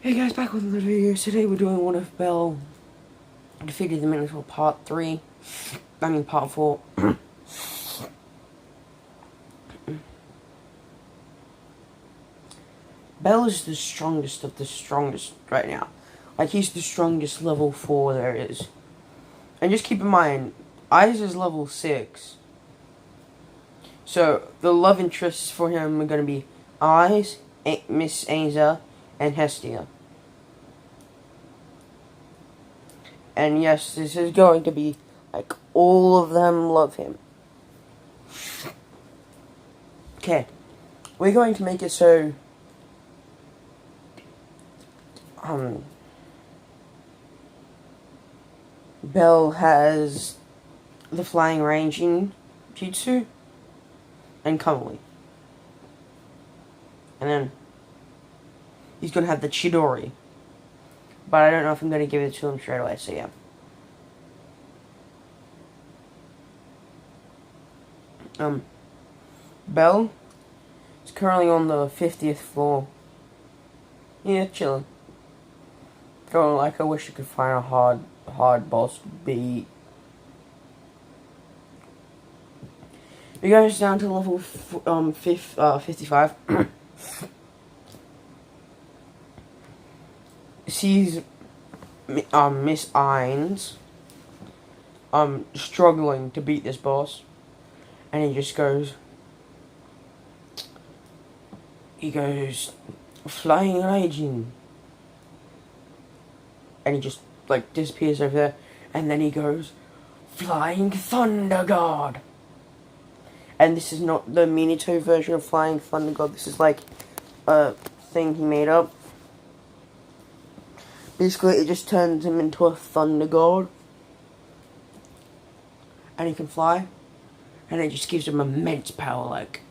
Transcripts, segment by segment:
Hey guys, back with another video. Today we're doing one of Bell defeated the Minotaur part 3. I mean part 4. Bell is the strongest of the strongest right now. Like, he's the strongest level 4 there is. And just keep in mind, Eyes is level 6. So, the love interests for him are going to be Eyes, Miss Aza, and Hestia. And yes, this is going to be, like, all of them love him. Okay. We're going to make it so, Bell has the flying ranging jutsu and Kamui. And then he's going to have the Chidori. But I don't know if I'm going to give it to him straight away, so yeah. Bell is currently on the 50th floor. Yeah, chilling. Going like, I wish I could find a hard boss to beat. You guys down to level 55. Sees Miss Ainz struggling to beat this boss, and he goes flying raging, and he just like disappears over there, and then he goes flying thunder god. And this is not the Minotaur version of flying thunder god. This is like a thing he made up. Basically, it just turns him into a thunder god. And he can fly. And it just gives him immense power, like.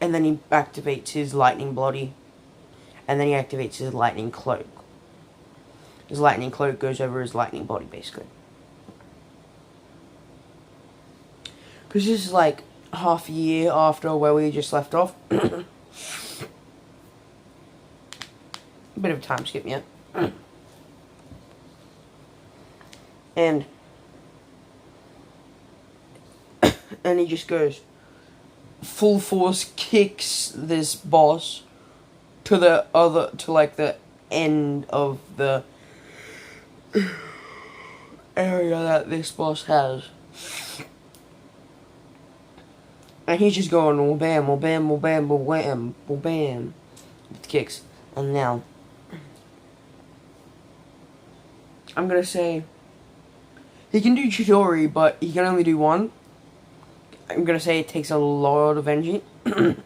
And then he activates his lightning body. And then he activates his lightning cloak. His lightning cloak goes over his lightning body, basically. Because this is like half a year after where we just left off. A bit of a time skip, yeah. And he just goes full force kicks this boss to the end of the area that this boss has. And he's just going well bam, well bam, well bam, well wham, well bam with kicks. And now I'm gonna say he can do Chidori, but he can only do one. I'm gonna say it takes a lot of energy. And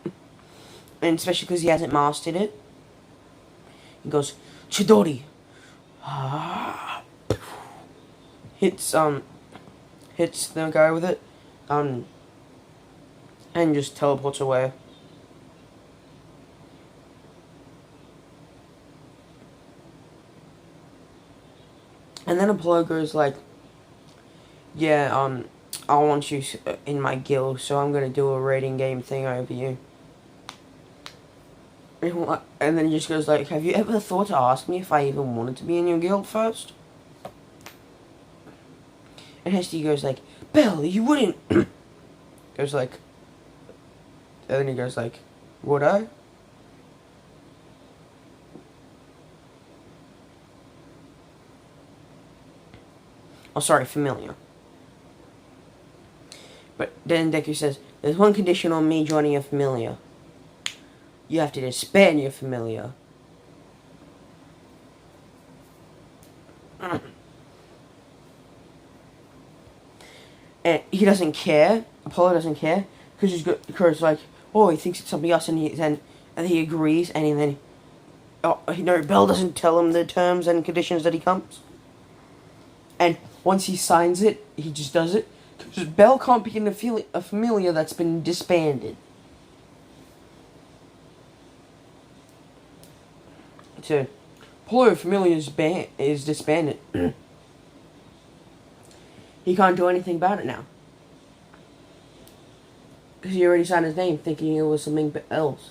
especially because he hasn't mastered it. He goes, Chidori. Hits the guy with it. And just teleports away. And then Apollo goes like, yeah, I want you in my guild, so I'm gonna do a raiding game thing over you. And then he just goes like, have you ever thought to ask me if I even wanted to be in your guild first? And Hestia goes like, Bell, you wouldn't. Goes like, and then he goes like, would I? Oh, sorry, familiar. But then Deku says, there's one condition on me joining your familiar. You have to disband your familiar. And he doesn't care. Apollo doesn't care. Because like, oh, he thinks it's something else, and he agrees, and then, oh, no, Bell doesn't tell him the terms and conditions that he comes. And once he signs it, he just does it. Because Bell can't be in a familiar that's been disbanded. So, Apollo familiar is disbanded. He can't do anything about it now. Because he already signed his name thinking it was something else.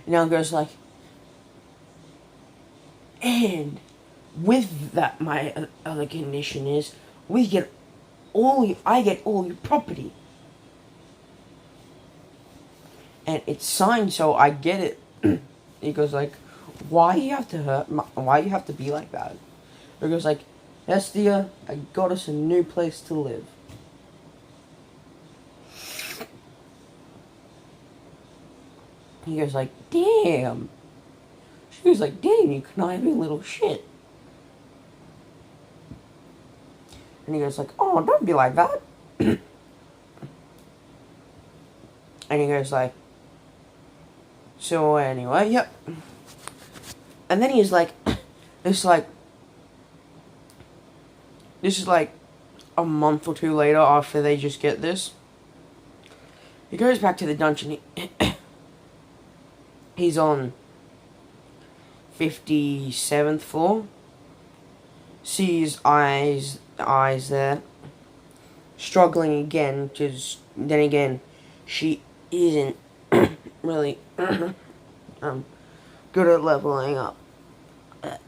And now goes like, and with that, my other condition is I get all your property, and it's signed, so I get it. He goes like, why you have to why you have to be like that? He goes like, Hestia, I got us a new place to live. He goes like, damn. She was like, damn, you conniving little shit. And he goes like, oh, don't be like that. And he goes like, so anyway, yep. And then he's like, this is like a month or two later after they just get this. He goes back to the dungeon. He's on 57th floor. Sees eyes there. Struggling again, because then again, she isn't really good at leveling up.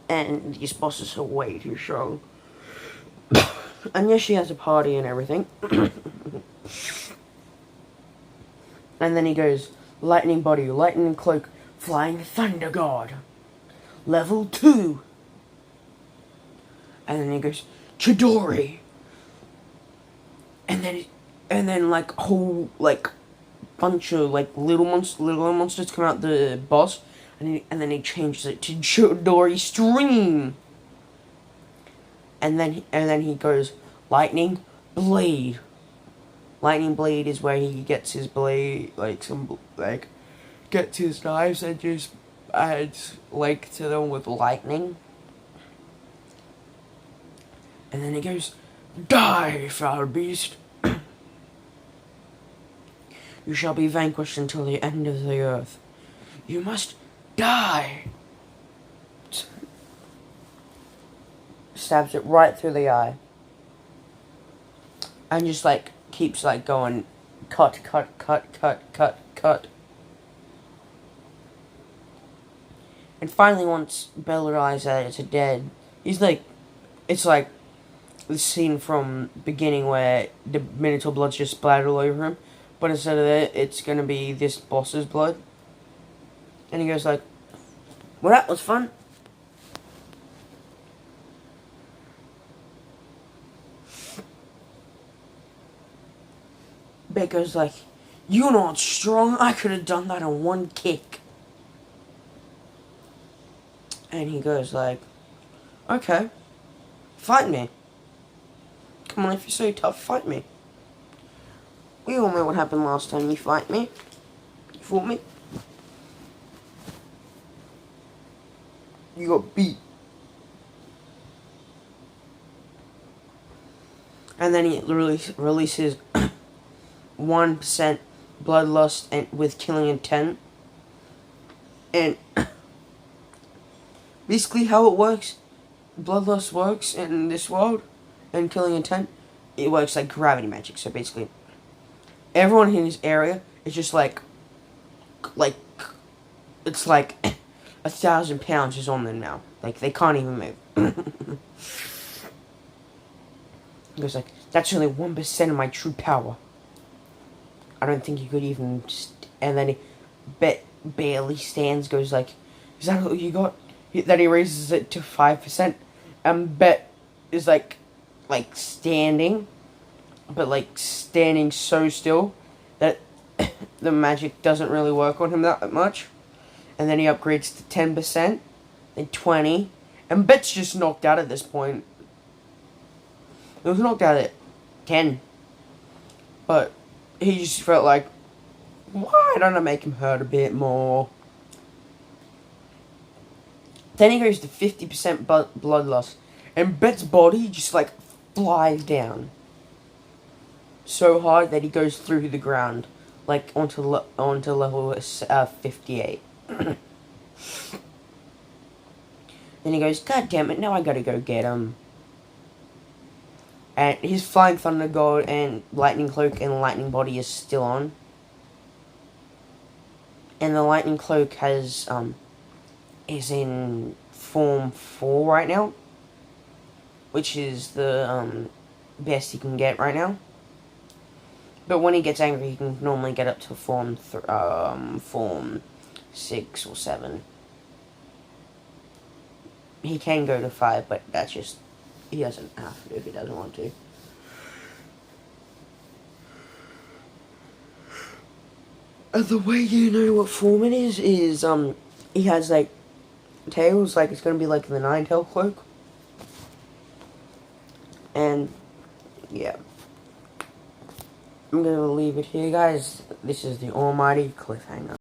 And these bosses are way too strong. And yes, she has a party and everything. And then he goes, lightning body, lightning cloak, flying thunder god. Level 2. And then he goes, Chidori. And then like whole like bunch of like little monsters come out the boss, and then he changes it to Chidori Stream. And then he goes, lightning blade. Lightning blade is where he gets his blade, gets his knives and just adds like to them with lightning. And then he goes, die, foul beast. You shall be vanquished until the end of the earth. You must die. Stabs it right through the eye. And just like keeps like going, cut. And finally, once Bella realizes that it's dead, he's like, it's like the scene from beginning where the Minotaur blood's just splattered all over him, but instead of that, it's gonna be this boss's blood. And he goes like, well, that was fun. Baker's like, you're not strong, I could have done that in one kick. And he goes like, okay, fight me. Come on, if you're so tough, fight me. We all know what happened last time you fight me. You fought me. You got beat. And then he releases 1% bloodlust and with killing intent. And basically how it works, bloodlust works in this world, and killing intent, it works like gravity magic. So basically, everyone in his area is just like it's like 1,000 pounds is on them now. Like they can't even move. He goes like, that's only 1% of my true power. I don't think he could even. And then he barely stands. Goes like, is that all you got? Then he raises it to 5%, and Bet is like standing, but like standing so still that the magic doesn't really work on him that much. And then he upgrades to 10%, then 20, and Bet's just knocked out at this point. It was knocked out at 10, but he just felt like, why don't I make him hurt a bit more? Then he goes to 50% bloodlust, and Bet's body just like flies down so hard that he goes through the ground, like onto level 58. Then he goes, God damn it! Now I gotta go get him. And his Flying Thunder God and Lightning Cloak and Lightning Body is still on. And the lightning cloak is in form 4 right now, which is the best he can get right now. But when he gets angry, he can normally get up to form 6 or 7. He can go to 5, but that's just, he doesn't have to if he doesn't want to. The way you know what form it is he has like tails, like it's gonna be like the Nine-Tail Cloak. And yeah, I'm gonna leave it here, guys. This is the almighty cliffhanger.